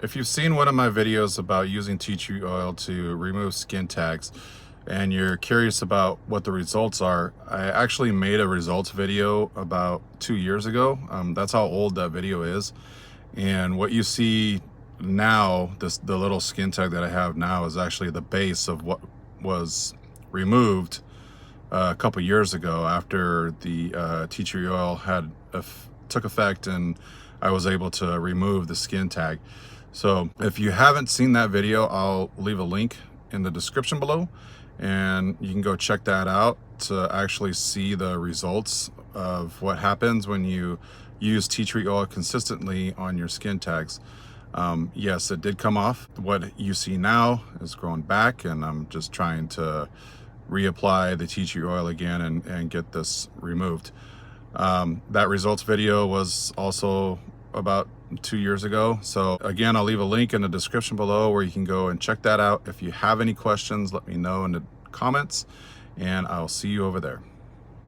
If you've seen one of my videos about using tea tree oil to remove skin tags and you're curious about what the results are, I actually made a results video about 2 years ago. That's how old that video is. And what you see now, the little skin tag that I have now, is actually the base of what was removed a couple years ago after the tea tree oil took effect and I was able to remove the skin tag. So if you haven't seen that video, I'll leave a link in the description below and you can go check that out to actually see the results of what happens when you use tea tree oil consistently on your skin tags. Yes, it did come off. What you see now is growing back, and I'm just trying to reapply the tea tree oil again and get this removed. That results video was also about 2 years ago. So again, I'll leave a link in the description below where you can go and check that out. If you have any questions, let me know in the comments and I'll see you over there.